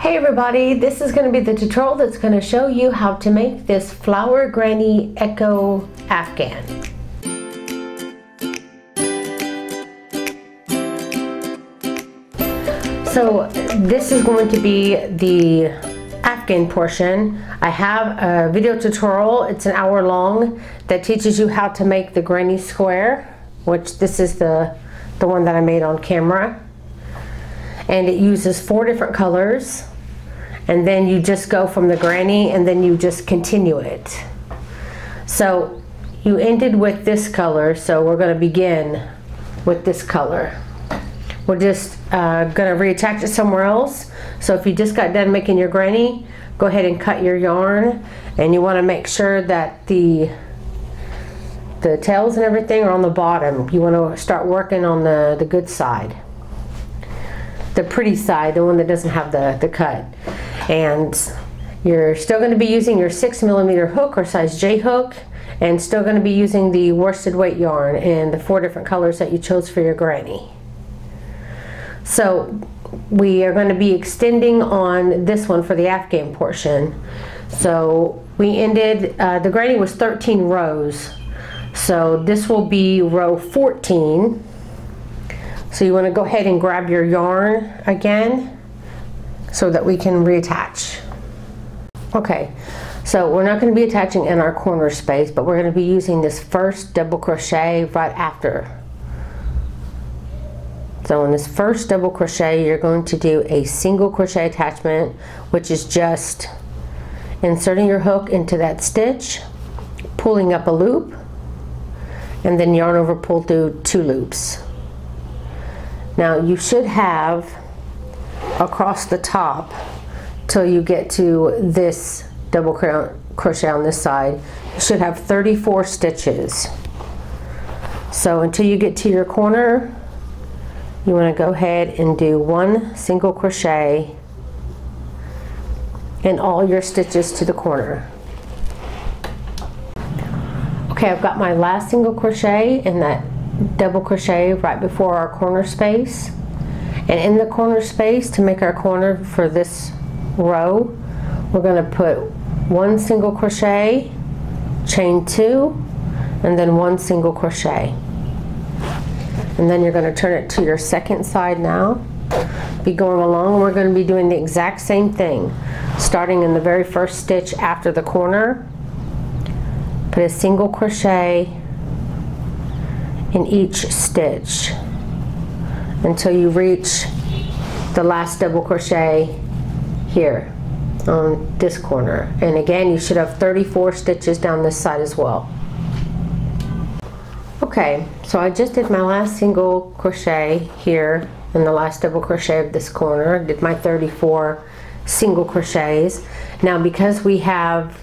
Hey everybody, this is going to be the tutorial that's going to show you how to make this Flower Granny Echo Afghan. So this is going to be the Afghan portion. I have a video tutorial, it's an hour long, that teaches you how to make the granny square, which this is the one that I made on camera. And it uses 4 different colors. And then you just go from the granny and then you just continue it. So you ended with this color, so we're going to begin with this color. We're just going to reattach it somewhere else. So if you just got done making your granny, go ahead and cut your yarn, and you want to make sure that the tails and everything are on the bottom. You want to start working on the good side, the pretty side, the one that doesn't have the cut. And you're still going to be using your 6mm hook or size J hook, and still going to be using the worsted weight yarn in the 4 different colors that you chose for your granny. So we are going to be extending on this one for the Afghan portion. So we ended, the granny was 13 rows. So this will be row 14. So you want to go ahead and grab your yarn again so that we can reattach. Okay, so we're not going to be attaching in our corner space, but we're going to be using this first double crochet right after. So in this first double crochet, you're going to do a single crochet attachment, which is just inserting your hook into that stitch, pulling up a loop, and then yarn over, pull through 2 loops. Now you should have across the top till you get to this double crochet on this side, you should have 34 stitches. So until you get to your corner, you want to go ahead and do 1 single crochet in all your stitches to the corner. Okay, I've got my last single crochet in that double crochet right before our corner space. And in the corner space, to make our corner for this row, we're going to put 1 single crochet, chain 2, and then 1 single crochet. And then you're going to turn it to your second side now. Be going along, and we're going to be doing the exact same thing. Starting in the very first stitch after the corner, put a single crochet in each stitch until you reach the last double crochet here on this corner. And again, you should have 34 stitches down this side as well. Okay, so I just did my last single crochet here in the last double crochet of this corner. Did my 34 single crochets. Now because we have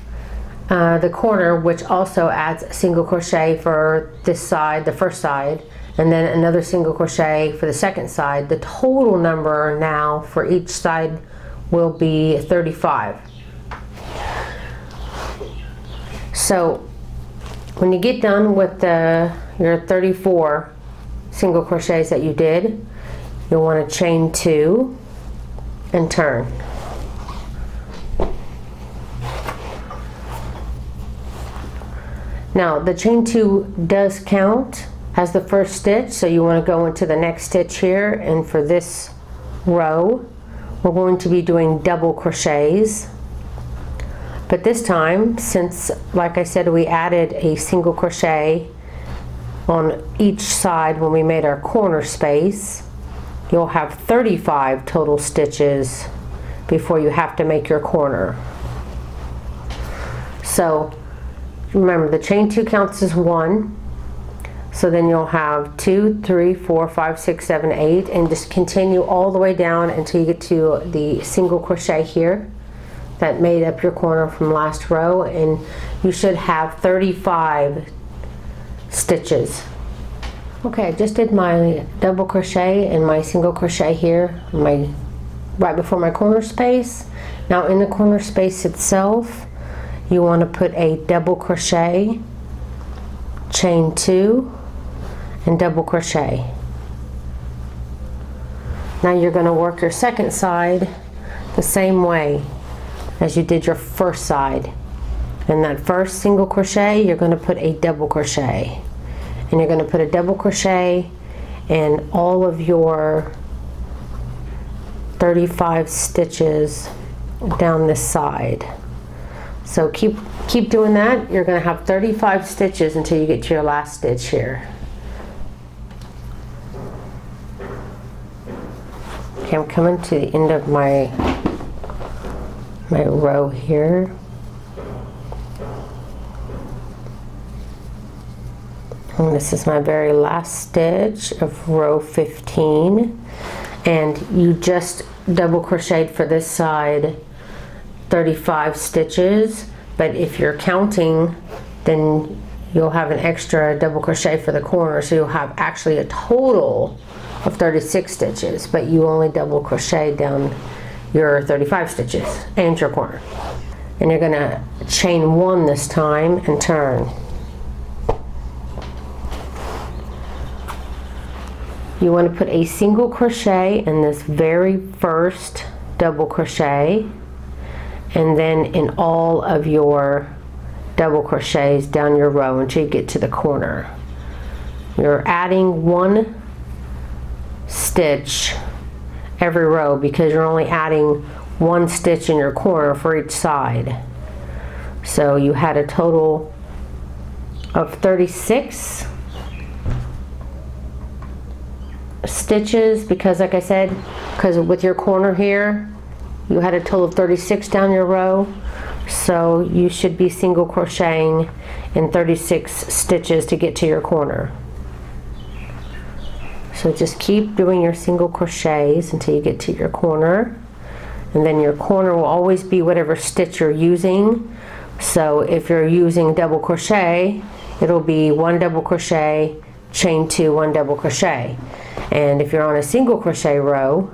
the corner, which also adds a single crochet for this side, the first side, and then another single crochet for the second side, the total number now for each side will be 35. So when you get done with your 34 single crochets that you did, you'll want to chain 2 and turn. Now the chain 2 does count as the first stitch, so you want to go into the next stitch here, and for this row we're going to be doing double crochets. But this time, since like I said we added a single crochet on each side when we made our corner space, you'll have 35 total stitches before you have to make your corner. So remember, the chain 2 counts as 1. So then you'll have 2, 3, 4, 5, 6, 7, 8, and just continue all the way down until you get to the single crochet here that made up your corner from last row, and you should have 35 stitches. Okay, I just did my double crochet and my single crochet here, right before my corner space. Now in the corner space itself, you want to put a double crochet, chain 2, and double crochet. Now you're going to work your second side the same way as you did your first side. In that first single crochet, you're going to put a double crochet, and you're going to put a double crochet in all of your 35 stitches down this side. So keep doing that. You're going to have 35 stitches until you get to your last stitch here. Okay, I'm coming to the end of my row here. And this is my very last stitch of row 15, and you just double crocheted for this side 35 stitches, but if you're counting, then you'll have an extra double crochet for the corner, so you'll have actually a total of 36 stitches, but you only double crochet down your 35 stitches and your corner. And you're gonna chain one this time and turn. You want to put a single crochet in this very first double crochet, and then in all of your double crochets down your row until you get to the corner. You're adding one stitch every row because you're only adding one stitch in your corner for each side. So you had a total of 36 stitches because, like I said, because with your corner here you had a total of 36 down your row, so you should be single crocheting in 36 stitches to get to your corner. So just keep doing your single crochets until you get to your corner, and then your corner will always be whatever stitch you're using. So if you're using double crochet, it'll be one double crochet, chain two, one double crochet. And if you're on a single crochet row,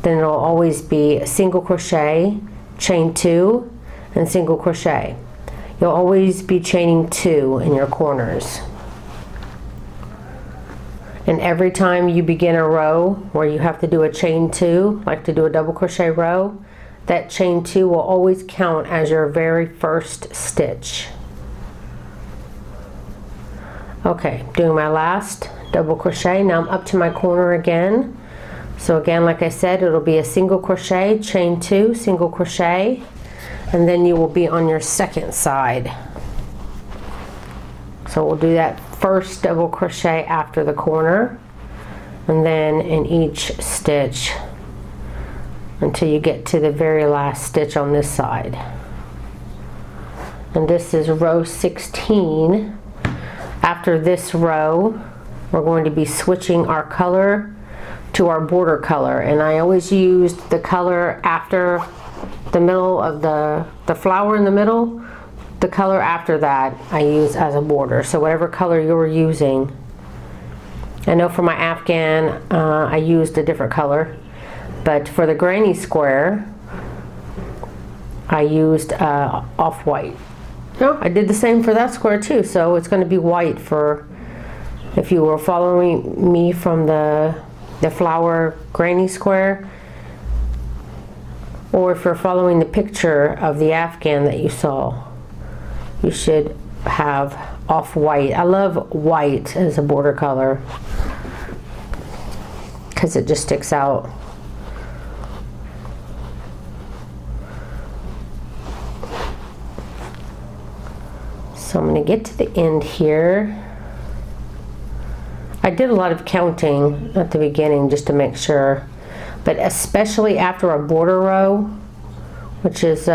then it'll always be a single crochet, chain two, and single crochet. You'll always be chaining two in your corners. And every time you begin a row where you have to do a chain two, like to do a double crochet row, that chain two will always count as your very first stitch. Okay, doing my last double crochet. Now I'm up to my corner again. So again, like I said, it'll be a single crochet, chain two, single crochet, and then you will be on your second side. So we'll do that first double crochet after the corner, and then in each stitch until you get to the very last stitch on this side. And this is row 16. After this row, we're going to be switching our color to our border color, and I always used the color after the middle of the flower in the middle. The color after that I use as a border, so whatever color you're using. I know for my Afghan I used a different color, but for the granny square I used off-white. No, I did the same for that square too, so it's going to be white for if you were following me from the flower granny square, or if you're following the picture of the Afghan that you saw. You should have off-white. I love white as a border color because it just sticks out. So I'm going to get to the end here. I did a lot of counting at the beginning just to make sure, but especially after a border row, which is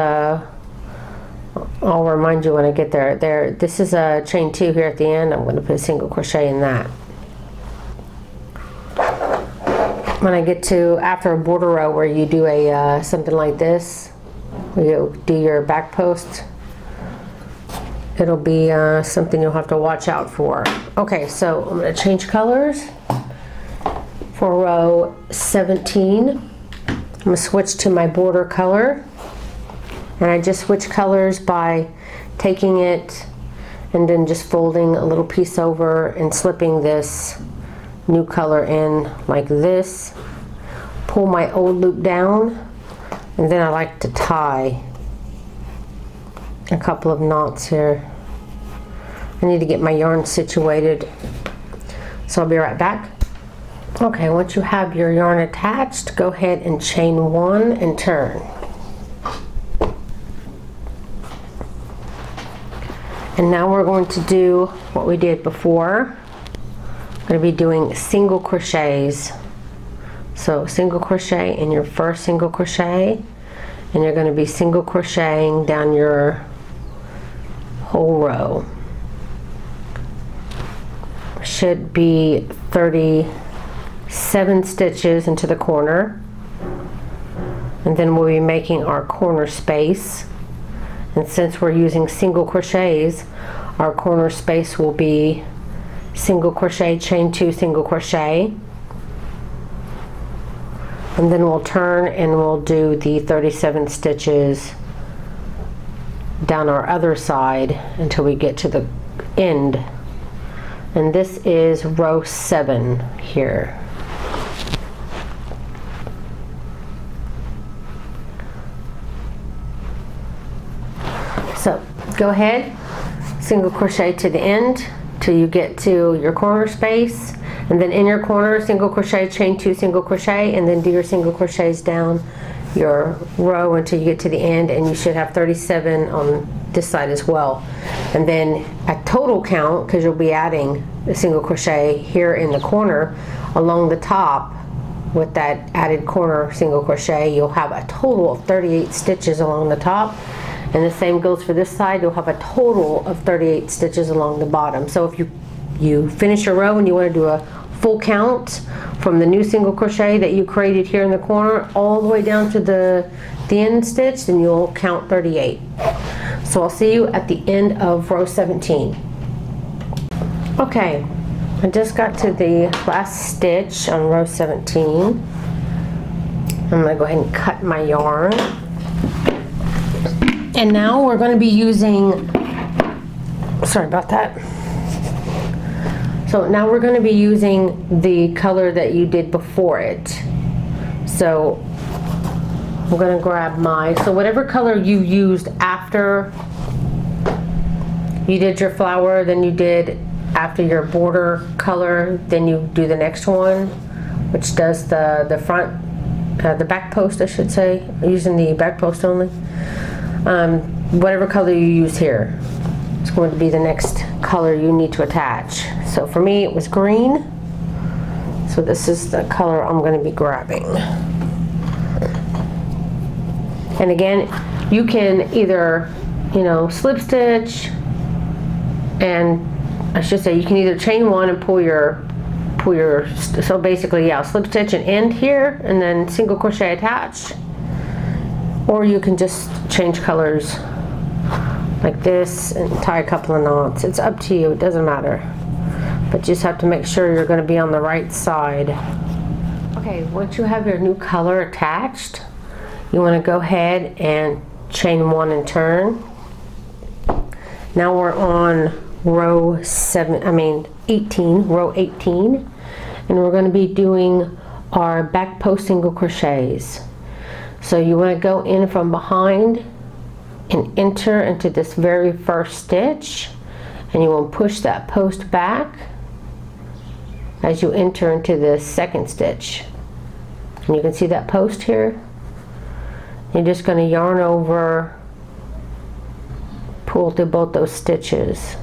I'll remind you when I get there. This is a chain two here at the end. I'm going to put a single crochet in that. When I get to after a border row where you do a something like this, where you do your back post, it'll be something you'll have to watch out for. Okay, so I'm going to change colors for row 17. I'm going to switch to my border color. And I just switch colors by taking it and then just folding a little piece over and slipping this new color in like this. Pull my old loop down And then I like to tie a couple of knots here. I need to get my yarn situated, so I'll be right back. Okay, once you have your yarn attached, go ahead and chain 1 and turn. And now we're going to do what we did before. I'm going to be doing single crochets. So single crochet in your first single crochet, and you're going to be single crocheting down your whole row. Should be 37 stitches into the corner, and then we'll be making our corner space. And since we're using single crochets, our corner space will be single crochet, chain 2, single crochet, and then we'll turn and we'll do the 37 stitches down our other side until we get to the end. And this is row 7 here. So go ahead, single crochet to the end till you get to your corner space, and then in your corner single crochet, chain 2, single crochet, and then do your single crochets down your row until you get to the end, and you should have 37 on this side as well. And then a total count, because you'll be adding a single crochet here in the corner along the top with that added corner single crochet, you'll have a total of 38 stitches along the top. And the same goes for this side. You'll have a total of 38 stitches along the bottom. So if you finish your row and you want to do a full count from the new single crochet that you created here in the corner all the way down to the end stitch, then you'll count 38. So I'll see you at the end of row 17. Okay, I just got to the last stitch on row 17. I'm going to go ahead and cut my yarn. And now we're going to be using, sorry about that. So now we're going to be using the color that you did before it. So I'm going to grab so whatever color you used after you did your flower, then you did after your border color, then you do the next one, which does the front, the back post I should say, using the back post only. Whatever color you use here, it's going to be the next color you need to attach. So for me it was green, so this is the color I'm going to be grabbing. And again, you can either, slip stitch, and I should say you can either chain 1 and pull your so basically, yeah, slip stitch and end here and then single crochet attach. Or you can just change colors like this and tie a couple of knots. It's up to you, it doesn't matter. But you just have to make sure you're going to be on the right side. Okay, once you have your new color attached, you want to go ahead and chain 1 and turn. Now we're on row 18, row 18, and we're going to be doing our back post single crochets. So you want to go in from behind and enter into this very first stitch, and you want to push that post back as you enter into the second stitch. And you can see that post here. You're just going to yarn over, pull through both those stitches.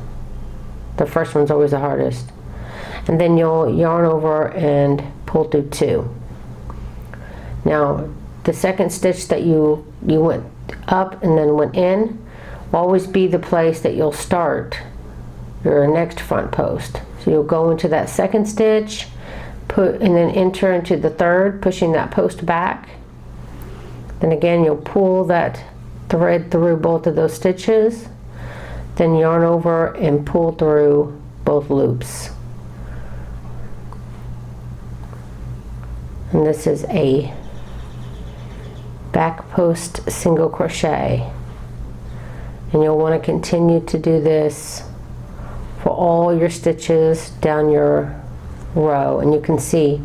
The first one's always the hardest. And then you'll yarn over and pull through 2. Now the second stitch that you went up and then went in will always be the place that you'll start your next front post. So you'll go into that second stitch, and then enter into the third, pushing that post back. Then again you'll pull that thread through both of those stitches, then yarn over and pull through both loops. And this is a back post single crochet, and you'll want to continue to do this for all your stitches down your row. And you can see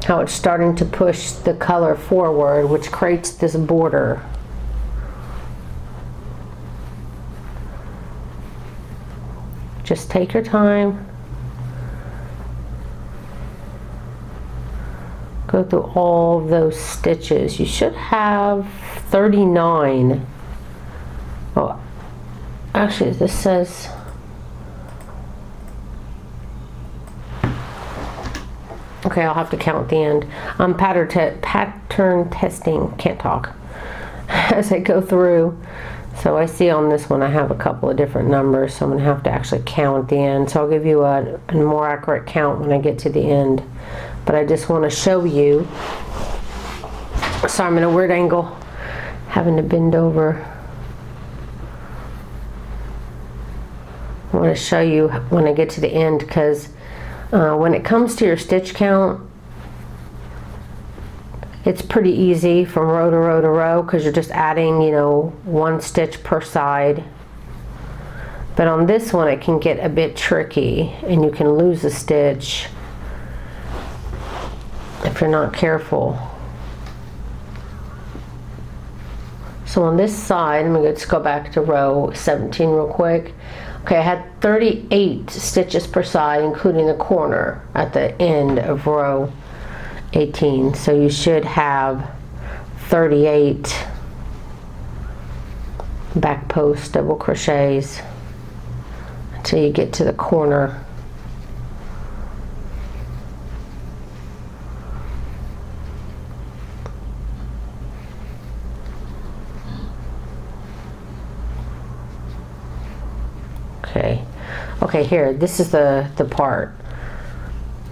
how it's starting to push the color forward, which creates this border. Just take your time. Go through all of those stitches. You should have 39. Oh, actually this says okay, I'll have to count the end. Pattern testing, can't talk, as I go through. So I see on this one I have a couple of different numbers, so I'm going to have to actually count at the end. So I'll give you a more accurate count when I get to the end. But I just want to show you. Sorry, I'm in a weird angle, having to bend over. I want to show you when I get to the end, because when it comes to your stitch count, it's pretty easy from row to row to row, because you're just adding, you know, one stitch per side. But on this one it can get a bit tricky, and you can lose a stitch if you're not careful. So on this side, I'm going to go back to row 17 real quick. Okay, I had 38 stitches per side, including the corner at the end of row 18. So you should have 38 back post double crochets until you get to the corner. Okay, here, this is the part.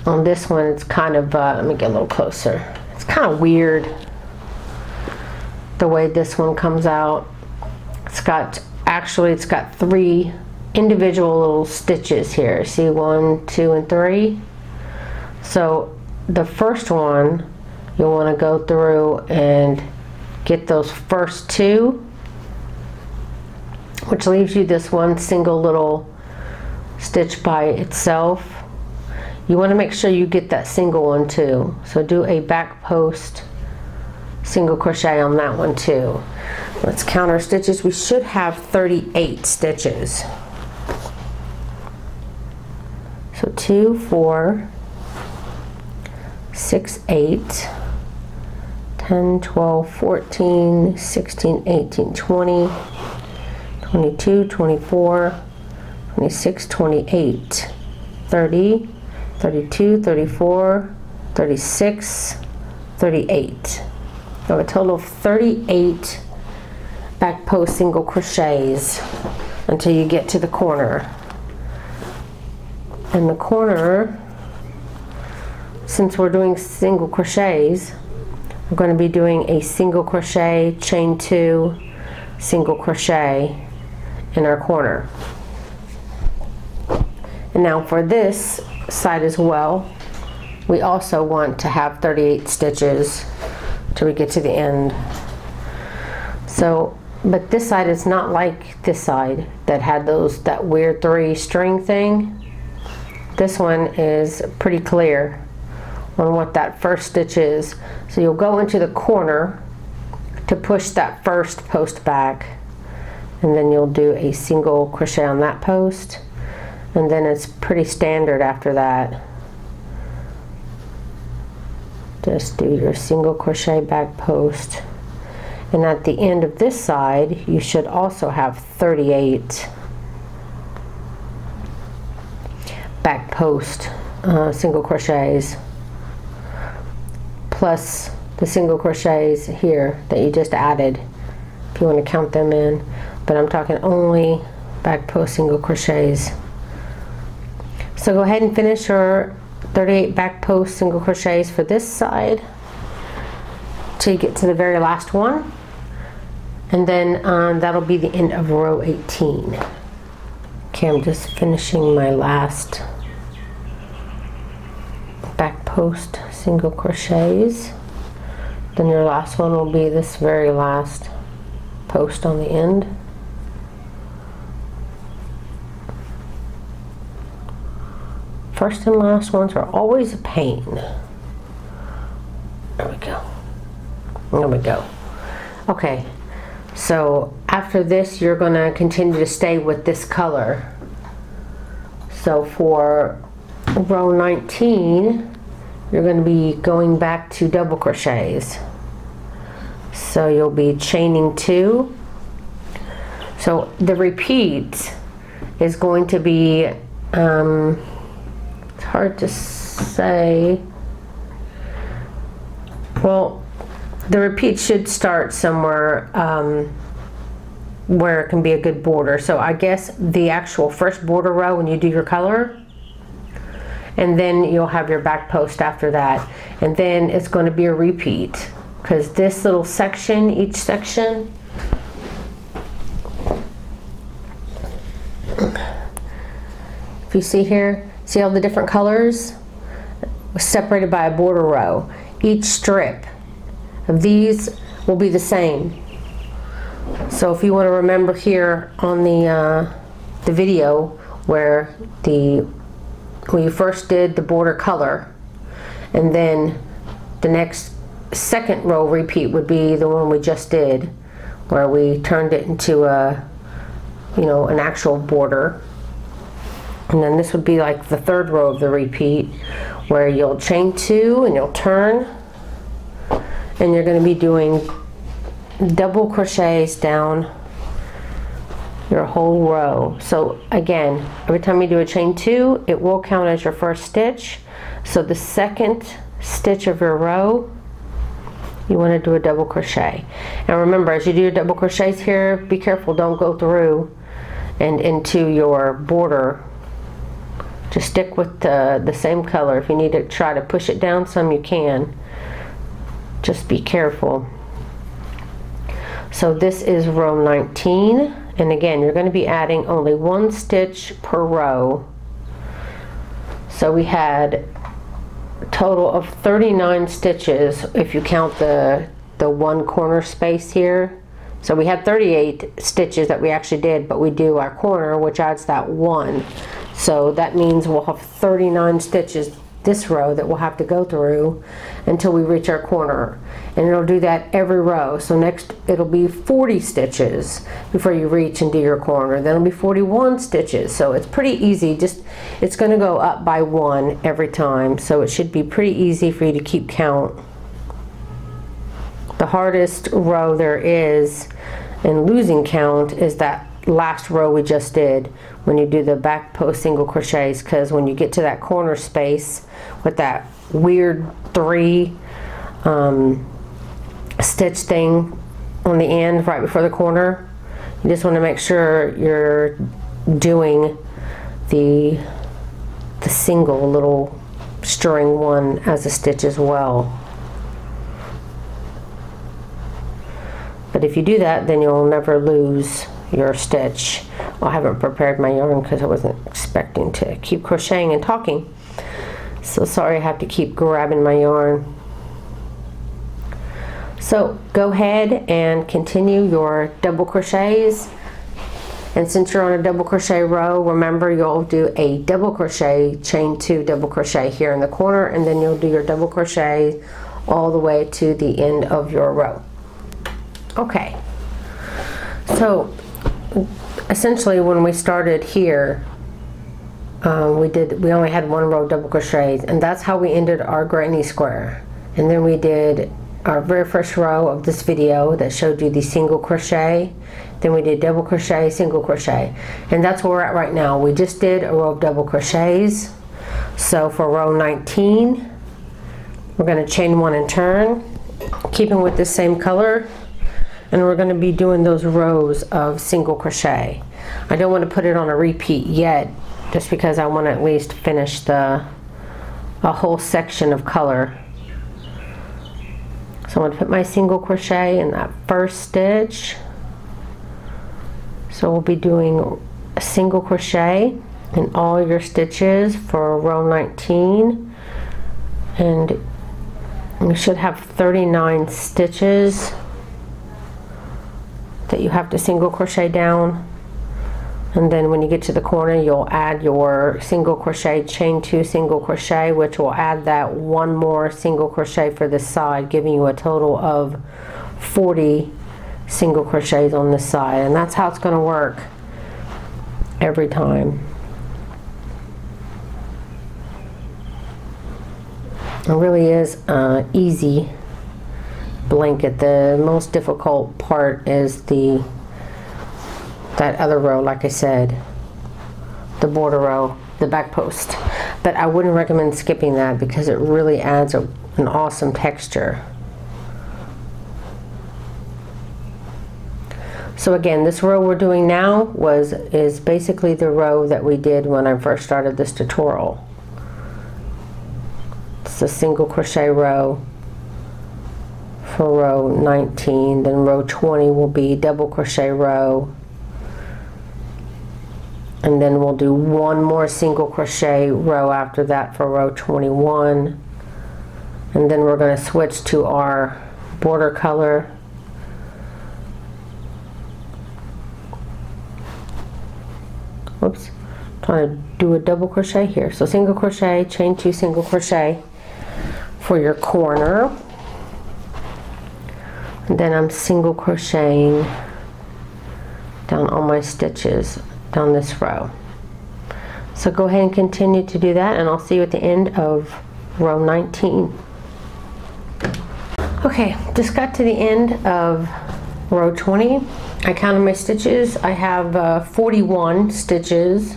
On this one, it's kind of, let me get a little closer. It's kind of weird the way this one comes out. It's got 3 individual little stitches here. See, 1, 2, and 3. So the first one, you'll want to go through and get those first 2, which leaves you this one single little stitch by itself. You want to make sure you get that single one too. So do a back post single crochet on that one too. Let's count our stitches. We should have 38 stitches. So 2, 4, 6, 8, 10, 12, 14, 16, 18, 20, 22, 24, 26, 28, 30, 32, 34, 36, 38. So a total of 38 back post single crochets until you get to the corner. And the corner, since we're doing single crochets, we're going to be doing a single crochet, chain 2, single crochet in our corner. And now for this side as well, we also want to have 38 stitches till we get to the end. So, but this side is not like this side that had that weird 3 string thing. This one is pretty clear on what that first stitch is. So you'll go into the corner to push that first post back, and then you'll do a single crochet on that post, and then it's pretty standard after that. Just do your single crochet back post, and at the end of this side you should also have 38 back post single crochets, plus the single crochets here that you just added, if you want to count them in, but I'm talking only back post single crochets. So go ahead and finish your 38 back post single crochets for this side till you get to the very last one, and then that'll be the end of row 18. Okay, I'm just finishing my last back post single crochets. Then your last one will be this very last post on the end. First and last ones are always a pain. There we go. Okay, so after this you're going to continue to stay with this color. So for row 19 you're going to be going back to double crochets. So you'll be chaining 2. So the repeat is going to be, it's hard to say, well, the repeat should start somewhere where it can be a good border. So I guess the actual first border row when you do your color, and then you'll have your back post after that, and then it's going to be a repeat, because this little section, each section, if you see here, see all the different colors separated by a border row. Each strip of these will be the same. So if you want to remember here on the video where when you first did the border color, and then the next second row repeat would be the one we just did, where we turned it into a, you know, an actual border. And then this would be like the third row of the repeat, where you'll chain 2 and you'll turn, and you're going to be doing double crochets down your whole row. So again, every time you do a chain 2, it will count as your first stitch. So the second stitch of your row, you want to do a double crochet. And remember, as you do your double crochets here, be careful, don't go through and into your border. Just stick with the same color. If you need to try to push it down some, you can. Just be careful. So this is row 19, and again you're going to be adding only 1 stitch per row. So we had a total of 39 stitches if you count the one corner space here. So we had 38 stitches that we actually did, but we do our corner, which adds that 1. So that means we'll have 39 stitches this row that we'll have to go through until we reach our corner, and it'll do that every row. So next it'll be 40 stitches before you reach and do your corner, then it'll be 41 stitches. So it's pretty easy, just it's going to go up by 1 every time, so it should be pretty easy for you to keep count. The hardest row there is in losing count is that last row we just did, when you do the back post single crochets, because when you get to that corner space with that weird 3 stitch thing on the end right before the corner, you just want to make sure you're doing the single little string one as a stitch as well. But if you do that, then you'll never lose your stitch. Well, I haven't prepared my yarn because I wasn't expecting to keep crocheting and talking. So sorry, I have to keep grabbing my yarn. So go ahead and continue your double crochets. And since you're on a double crochet row, remember you'll do a double crochet, chain 2 double crochet here in the corner, and then you'll do your double crochet all the way to the end of your row. Okay, so essentially when we started here, we only had 1 row double crochets, and that's how we ended our granny square. And then we did our very first row of this video that showed you the single crochet, then we did double crochet, single crochet, and that's where we're at right now. We just did a row of double crochets. So for row 19 we're going to chain 1 and turn, keeping with the same color, and we're going to be doing those rows of single crochet. I don't want to put it on a repeat yet, just because I want to at least finish a whole section of color. So I'm going to put my single crochet in that first stitch. So we'll be doing a single crochet in all your stitches for row 19, and you should have 39 stitches that you have to single crochet down. And then when you get to the corner, you'll add your single crochet, chain 2 single crochet, which will add that one more single crochet for this side, giving you a total of 40 single crochets on this side. And that's how it's going to work every time. It really is easy blanket. The most difficult part is that other row, like I said, the border row, the back post. But I wouldn't recommend skipping that because it really adds an awesome texture. So again, this row we're doing now is basically the row that we did when I first started this tutorial. It's a single crochet row for row 19, then row 20 will be double crochet row, and then we'll do one more single crochet row after that for row 21, and then we're going to switch to our border color. Whoops, I'm trying to do a double crochet here. So single crochet, chain 2 single crochet for your corner, and then I'm single crocheting down all my stitches down this row. So go ahead and continue to do that, and I'll see you at the end of row 19. Okay, just got to the end of row 20. I counted my stitches. I have 41 stitches,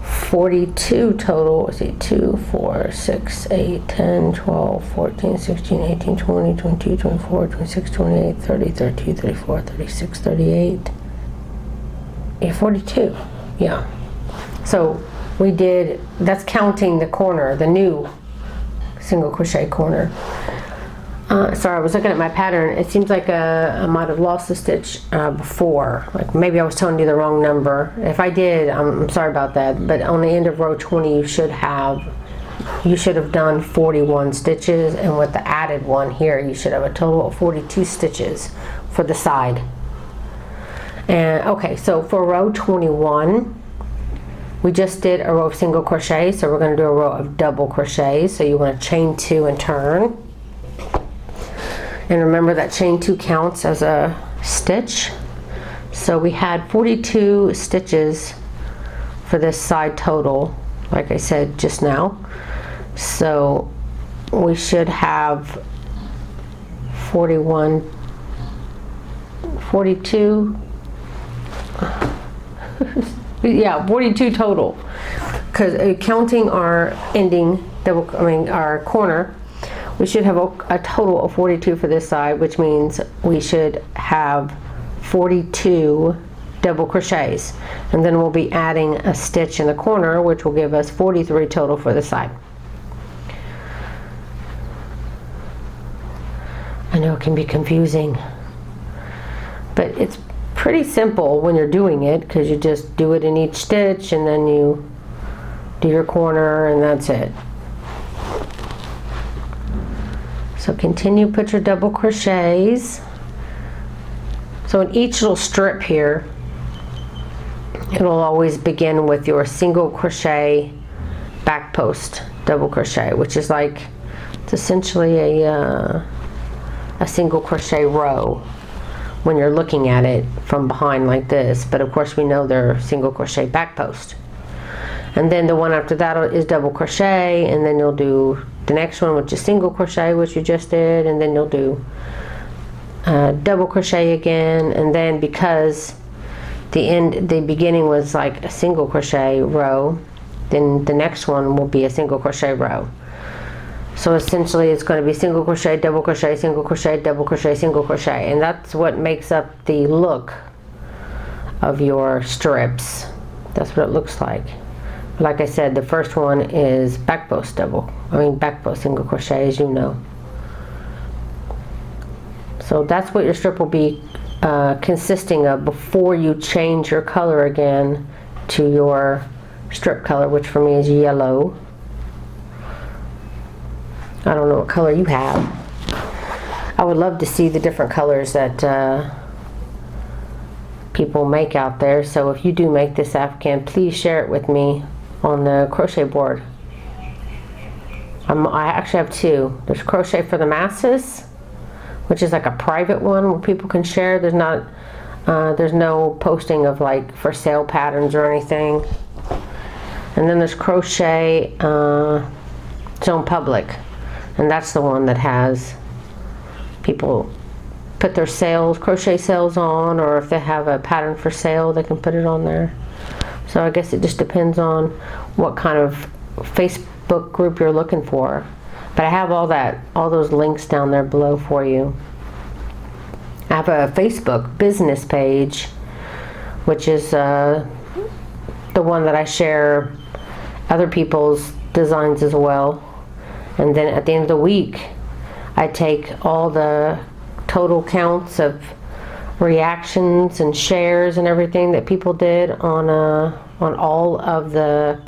42 total. Let's see, 2, 4, 6, 8, 10, 12, 14, 16, 18, 20, 22, 24, 26, 28, 30, 32, 34, 36, 38. Yeah, 42. Yeah. So we did, that's counting the corner, the new single crochet corner. Sorry, I was looking at my pattern. It seems like I might have lost a stitch before. Like maybe I was telling you the wrong number. If I did, I'm sorry about that. But on the end of row 20, you should have done 41 stitches, and with the added one here, you should have a total of 42 stitches for the side. And okay, so for row 21, we just did a row of single crochet, so we're going to do a row of double crochets. So you want to chain 2 and turn. And remember that chain 2 counts as a stitch. So we had 42 stitches for this side total, like I said just now. So we should have 42 yeah, 42 total, because counting our ending double, our corner, we should have a total of 42 for this side, which means we should have 42 double crochets, and then we'll be adding a stitch in the corner, which will give us 43 total for the side. I know it can be confusing, but it's pretty simple when you're doing it, because you just do it in each stitch and then you do your corner and that's it. So continue, put your double crochets. So in each little strip here, it'll always begin with your single crochet back post double crochet, which is like, it's essentially a single crochet row when you're looking at it from behind like this, but of course we know they're single crochet back post. And then the one after that is double crochet, and then you'll do the next one, which is single crochet, which you just did, and then you'll do double crochet again. And then because the beginning was like a single crochet row, then the next one will be a single crochet row. So essentially it's going to be single crochet, double crochet, single crochet, double crochet, single crochet, and that's what makes up the look of your strips. That's what it looks like. Like I said, the first one is back post back post single crochet, as you know. So that's what your strip will be consisting of before you change your color again to your strip color, which for me is yellow. I don't know what color you have. I would love to see the different colors that people make out there. So if you do make this Afghan, please share it with me on the crochet board. I actually have two. There's Crochet for the Masses, which is like a private one where people can share. There's no posting of like for sale patterns or anything. And then there's Crochet Zone Public, and that's the one that has people put their sales, crochet sales on, or if they have a pattern for sale, they can put it on there. So I guess it just depends on what kind of Facebook group you're looking for. But I have all those links down there below for you. I have a Facebook business page, which is the one that I share other people's designs as well. And then at the end of the week, I take all the total counts of reactions and shares and everything that people did on all of the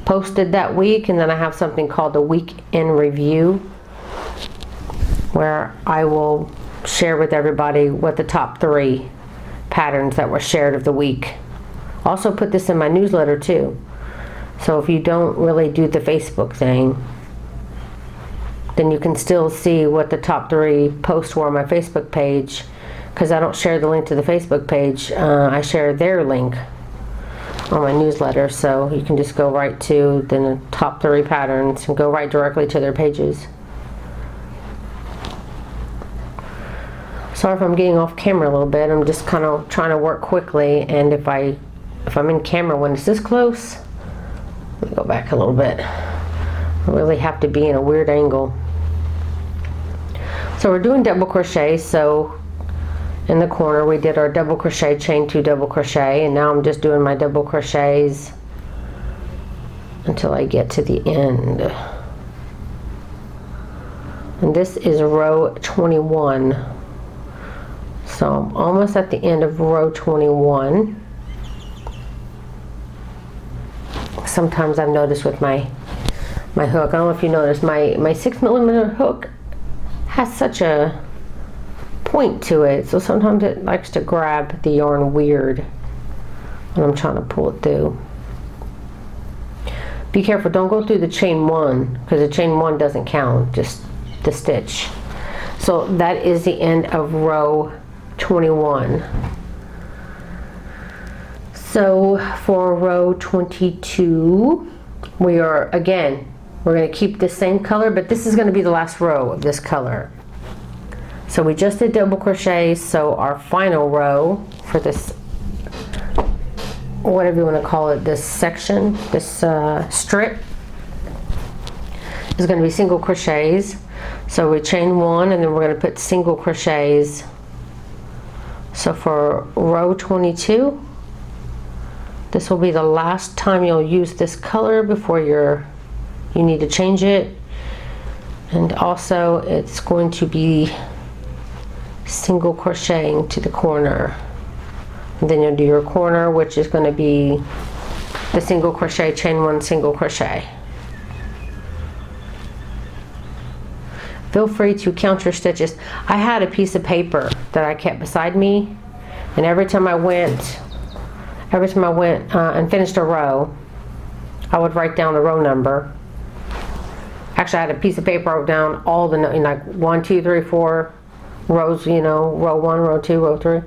posted that week, and then I have something called the week in review, where I will share with everybody what the top 3 patterns that were shared of the week. Also put this in my newsletter too. So if you don't really do the Facebook thing, then you can still see what the top 3 posts were on my Facebook page, because I don't share the link to the Facebook page. I share their link on my newsletter, so you can just go right to the top 3 patterns and go right directly to their pages. Sorry if I'm getting off camera a little bit. I'm just kind of trying to work quickly, and if I'm in camera when it's this close, let me go back a little bit. I really have to be in a weird angle. So we're doing double crochet, so in the corner we did our double crochet, chain 2 double crochet, and now I'm just doing my double crochets until I get to the end. And this is row 21. So I'm almost at the end of row 21. Sometimes I've noticed with my hook, I don't know if you noticed, my 6mm hook has such a point to it, so sometimes it likes to grab the yarn weird when I'm trying to pull it through. Be careful, don't go through the chain 1, because the chain 1 doesn't count, just the stitch. So that is the end of row 21. So for row 22, we're going to keep the same color, but this is going to be the last row of this color. So we just did double crochet, so our final row for this, whatever you want to call it, this section, this strip, is going to be single crochets. So we chain 1, and then we're going to put single crochets. So for row 22, this will be the last time you'll use this color before you need to change it. And also it's going to be single crocheting to the corner. And then you'll do your corner, which is going to be the single crochet, chain 1, single crochet. Feel free to count your stitches. I had a piece of paper that I kept beside me, and every time I went and finished a row, I would write down the row number. Actually, I had a piece of paper, I wrote down all the, like 1, 2, 3, 4 rows, you know, row 1, row 2, row 3.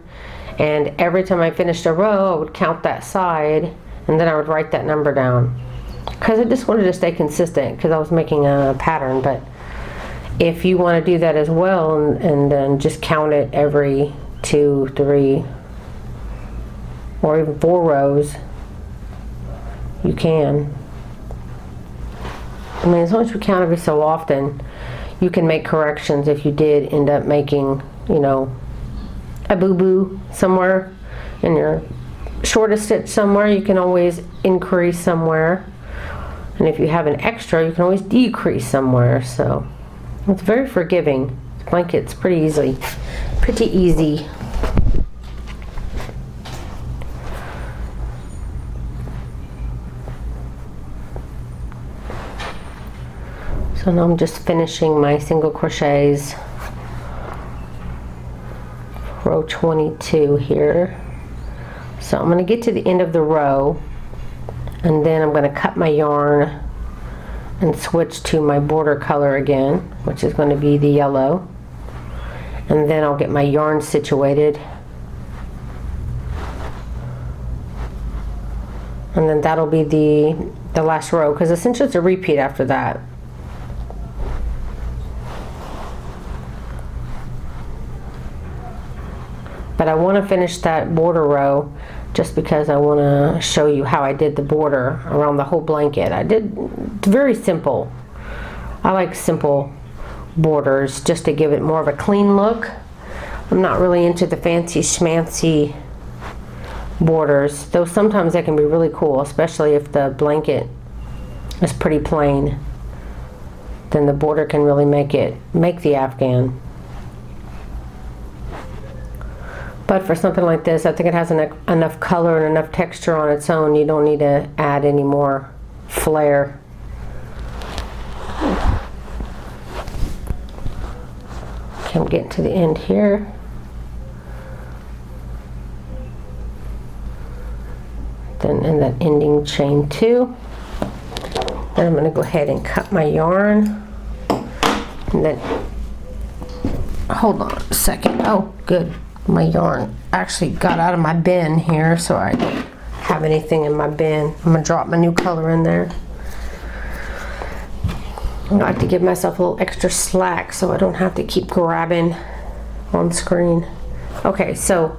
And every time I finished a row, I would count that side, and then I would write that number down. Because I just wanted to stay consistent, because I was making a pattern. But if you want to do that as well, and then just count it every 2, 3, or even 4 rows, you can. I mean, as long as you count every so often, you can make corrections if you did end up making, you know, a boo-boo somewhere in your shortest stitch somewhere. You can always increase somewhere, and if you have an extra, you can always decrease somewhere. So it's very forgiving. This blanket's pretty easy. So now I'm just finishing my single crochets row 22 here. So I'm going to get to the end of the row, and then I'm going to cut my yarn and switch to my border color again, which is going to be the yellow, and then I'll get my yarn situated, and then that'll be the last row, because essentially it's a repeat after that. But I want to finish that border row just because I want to show you how I did the border around the whole blanket. It's very simple. I like simple borders just to give it more of a clean look. I'm not really into the fancy schmancy borders, though sometimes they can be really cool, especially if the blanket is pretty plain. Then the border can really make the Afghan. But for something like this, I think it has enough color and enough texture on its own. You don't need to add any more flair. Okay, I'm getting to the end here. Then in that ending chain 2. Then I'm going to go ahead and cut my yarn. And then, hold on a second. Oh, good. My yarn actually got out of my bin here, so I don't have anything in my bin. I'm going to drop my new color in there. I like to give myself a little extra slack so I don't have to keep grabbing on screen. Okay, so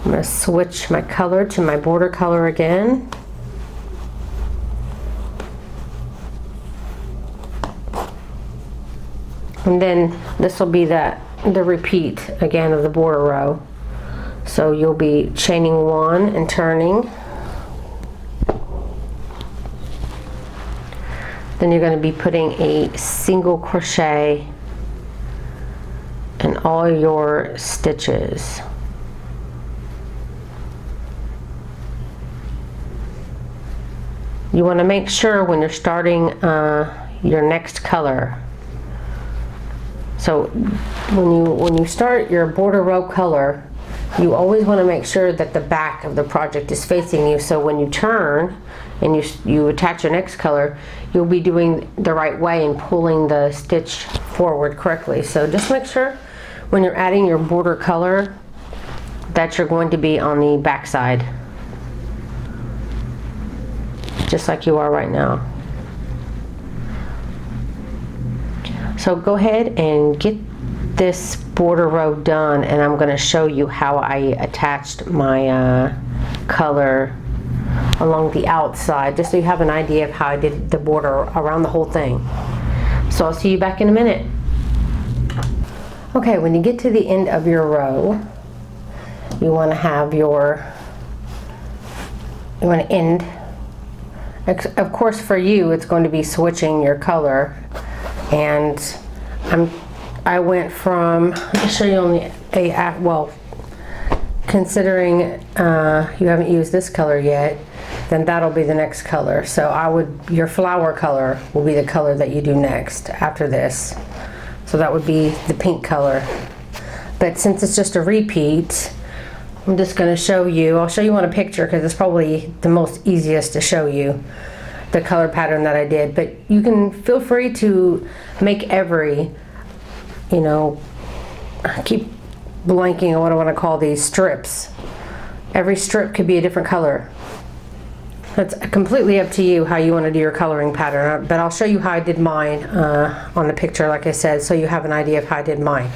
I'm going to switch my color to my border color again. And then this will be the repeat again of the border row. So you'll be chaining 1 and turning. Then you're going to be putting a single crochet in all your stitches. You want to make sure when you're starting your next color. So when you start your border row color, you always want to make sure that the back of the project is facing you, so when you turn and you attach your next color, you'll be doing the right way and pulling the stitch forward correctly. So just make sure when you're adding your border color that you're going to be on the back side, just like you are right now. So go ahead and get this border row done, and I'm going to show you how I attached my color along the outside, just so you have an idea of how I did the border around the whole thing. So I'll see you back in a minute. Okay, when you get to the end of your row, you want to have you want to end. Of course, for you, it's going to be switching your color. And I went from, let me show you only well, considering you haven't used this color yet, then that'll be the next color. So your flower color will be the color that you do next after this. So that would be the pink color. But since it's just a repeat, I'm just going to show you, I'll show you on a picture because it's probably the most easiest to show you the color pattern that I did. But you can feel free to make every, I keep blanking on what I want to call these strips. Every strip could be a different color. It's completely up to you how you want to do your coloring pattern, but I'll show you how I did mine on the picture, like I said, so you have an idea of how I did mine.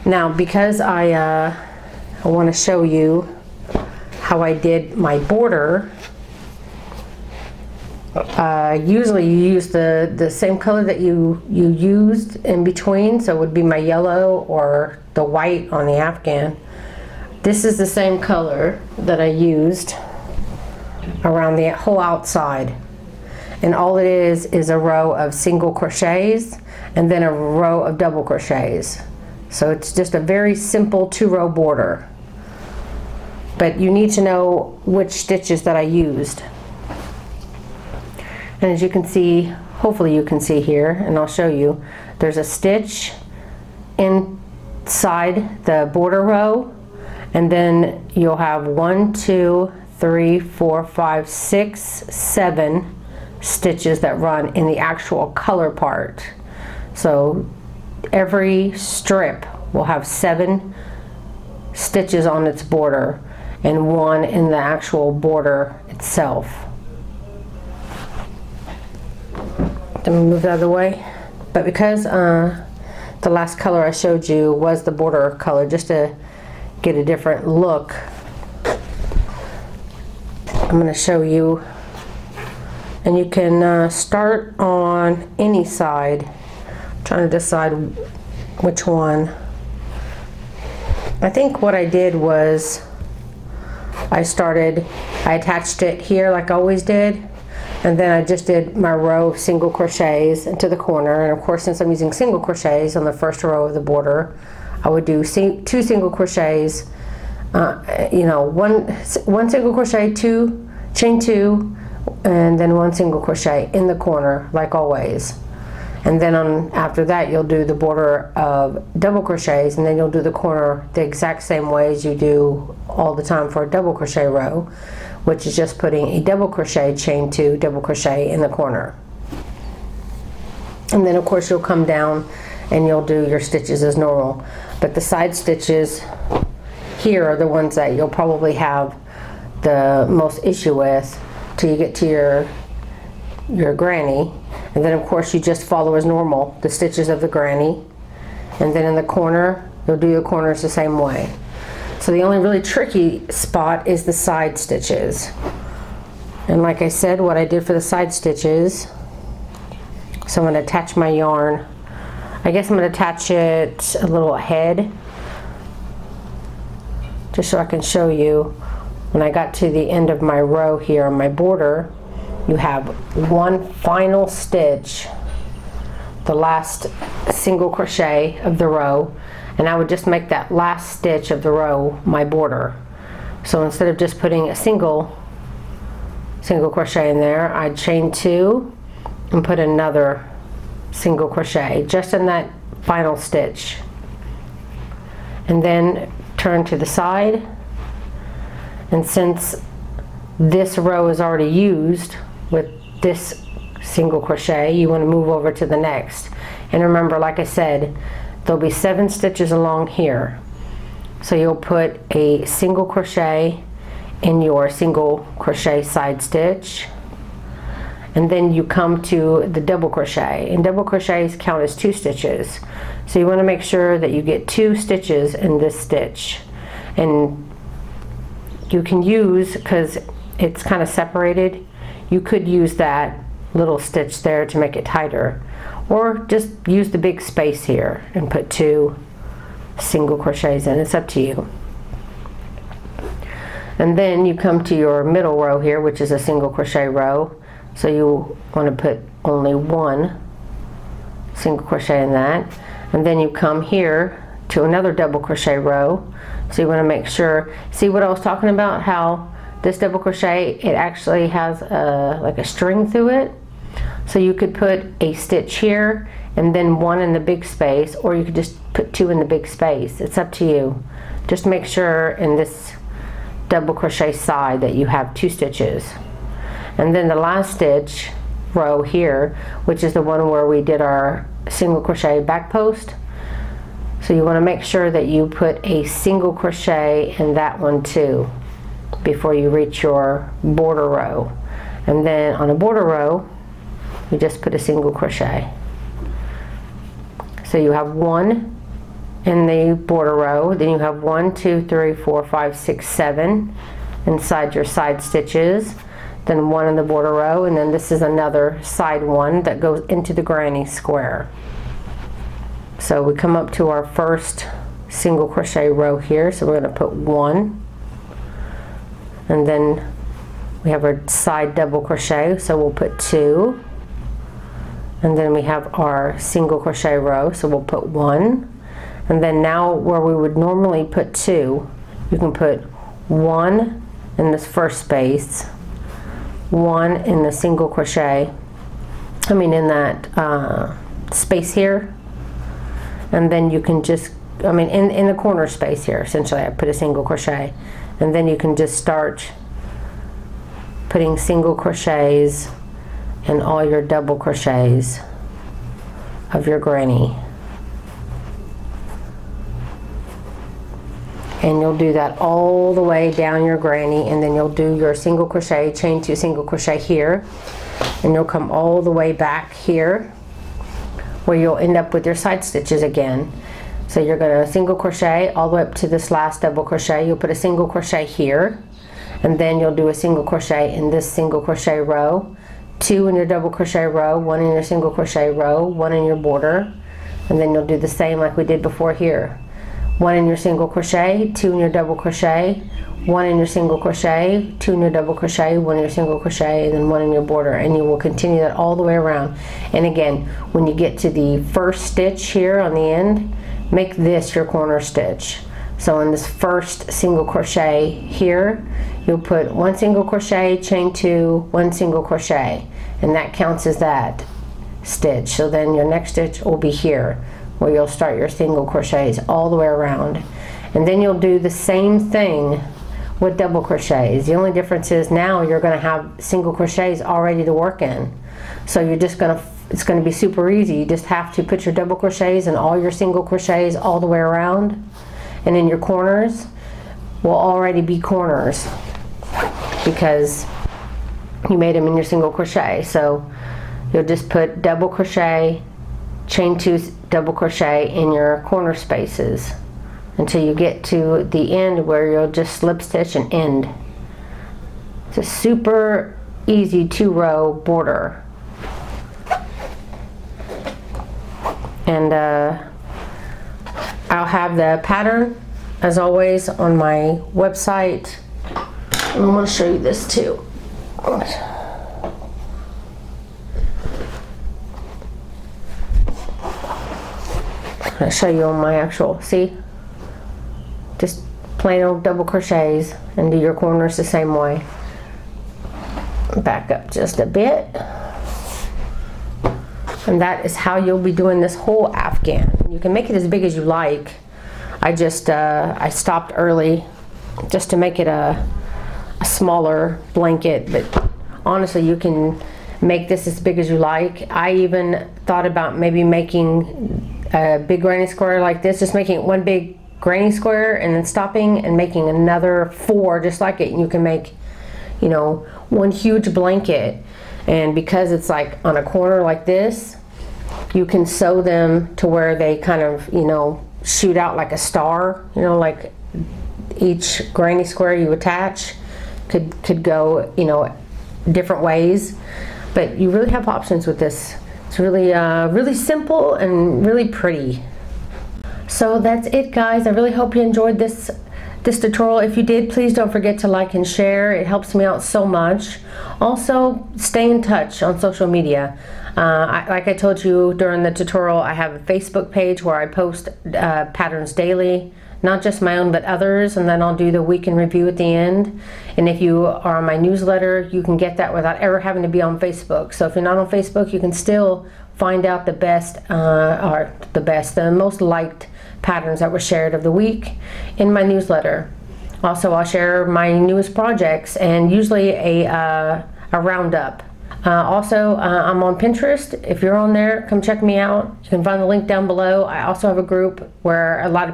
Now, because I want to show you how I did my border, usually you use the same color that you used in between, so it would be my yellow or the white on the Afghan. This is the same color that I used around the whole outside. And all it is a row of single crochets and then a row of double crochets. So it's just a very simple 2-row border. But you need to know which stitches that I used. And as you can see, hopefully you can see here, and I'll show you, there's a stitch inside the border row, and then you'll have 1, 2, 3, 4, 5, 6, 7 stitches that run in the actual color part. So every strip will have 7 stitches on its border and 1 in the actual border itself. Let me move that out of the way. But because the last color I showed you was the border color, just to get a different look, I'm going to show you, and you can start on any side. I'm trying to decide which one. I think what I did was I attached it here like I always did, and then I just did my row of single crochets into the corner. And of course, since I'm using single crochets on the first row of the border, I would do 2 single crochets, you know, one single crochet, 2 chain 2, and then 1 single crochet in the corner like always. And then after that, you'll do the border of double crochets, and then you'll do the corner the exact same way as you do all the time for a double crochet row, which is just putting a double crochet, chain 2, double crochet in the corner. And then of course you'll come down and you'll do your stitches as normal. But the side stitches here are the ones that you'll probably have the most issue with till you get to your granny. And then of course you just follow as normal the stitches of the granny, and then in the corner you'll do your corners the same way. So the only really tricky spot is the side stitches. And like I said, what I did for the side stitches, so I'm going to attach my yarn. I guess I'm going to attach it a little ahead, just so I can show you. When I got to the end of my row here on my border, you have 1 final stitch, the last single crochet of the row, and I would just make that last stitch of the row my border. So instead of just putting a single crochet in there, I'd chain 2 and put another single crochet just in that final stitch, and then turn to the side. And since this row is already used with this single crochet, you want to move over to the next. And remember, like I said, there'll be 7 stitches along here, so you'll put a single crochet in your single crochet side stitch, and then you come to the double crochet, and double crochets count as 2 stitches, so you want to make sure that you get 2 stitches in this stitch. And you can use, because it's kind of separated, you could use that little stitch there to make it tighter, or just use the big space here and put 2 single crochets in. It's up to you. And then you come to your middle row here, which is a single crochet row, so you want to put only 1 single crochet in that. And then you come here to another double crochet row, so you want to make sure, see what I was talking about, how this double crochet, it actually has like a string through it. So you could put a stitch here and then 1 in the big space, or you could just put 2 in the big space. It's up to you. Just make sure in this double crochet side that you have 2 stitches. And then the last stitch row here, which is the one where we did our single crochet back post, so you want to make sure that you put a single crochet in that one too before you reach your border row. And then on a border row, you just put a single crochet. So you have 1 in the border row, then you have 1, 2, 3, 4, 5, 6, 7 inside your side stitches, then 1 in the border row, and then this is another side one that goes into the granny square. So we come up to our first single crochet row here, so we're going to put 1, and then we have our side double crochet, so we'll put 2, and then we have our single crochet row, so we'll put 1, and then now where we would normally put 2, you can put 1 in this first space, 1 in the single crochet in that space here, and then you can just, in the corner space here, essentially I put a single crochet, and then you can just start putting single crochets in all your double crochets of your granny. And you'll do that all the way down your granny, and then you'll do your single crochet, chain 2 single crochet here, and you'll come all the way back here where you'll end up with your side stitches again. So you're going to single crochet all the way up to this last double crochet. You'll put a single crochet here, and then you'll do a single crochet in this single crochet row, 2 in your double crochet row, 1 in your single crochet row, 1 in your border, and then you'll do the same like we did before here. 1 in your single crochet, 2 in your double crochet, 1 in your single crochet, 2 in your double crochet, 1 in your single crochet, and then 1 in your border, and you will continue that all the way around. And again, when you get to the first stitch here on the end, make this your corner stitch. So in this first single crochet here, you'll put 1 single crochet, chain 2, 1 single crochet, and that counts as that stitch. So then your next stitch will be here, where you'll start your single crochets all the way around. And then you'll do the same thing with double crochets. The only difference is now you're going to have single crochets already to work in. So you're just going to, it's going to be super easy. You just have to put your double crochets and all your single crochets all the way around. And then your corners will already be corners because you made them in your single crochet. So you'll just put double crochet, chain 2 double crochet in your corner spaces until you get to the end where you'll just slip stitch and end. It's a super easy 2-row border. And I'll have the pattern as always on my website. And I'm going to show you this too. I'll show you on my actual, see? Just plain old double crochets and do your corners the same way. Back up just a bit. And that is how you'll be doing this whole Afghan. You can make it as big as you like. I just, I stopped early just to make it a smaller blanket, but honestly you can make this as big as you like. I even thought about maybe making a big granny square like this, just making one big granny square and then stopping and making another 4 just like it, and you can make, you know, one huge blanket. And because it's like on a corner like this, you can sew them to where they kind of, you know, shoot out like a star, you know, like each granny square you attach could go, you know, different ways. But you really have options with this. It's really, really simple and really pretty. So that's it, guys. I really hope you enjoyed this tutorial. If you did, please don't forget to like and share. It helps me out so much. Also, stay in touch on social media. Like I told you during the tutorial, I have a Facebook page where I post patterns daily, not just my own but others, and then I'll do the week in review at the end. And if you are on my newsletter, you can get that without ever having to be on Facebook. So if you're not on Facebook, you can still find out the best, the most liked patterns that were shared of the week in my newsletter. Also, I'll share my newest projects and usually a roundup. Also, I'm on Pinterest. If you're on there, come check me out. You can find the link down below. I also have a group where a lot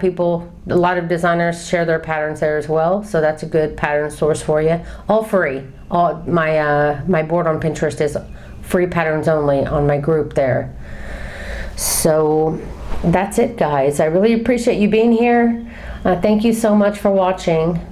of designers share their patterns there as well. So that's a good pattern source for you. All free. All my board on Pinterest is free patterns only on my group there. So that's it, guys. I really appreciate you being here. Thank you so much for watching.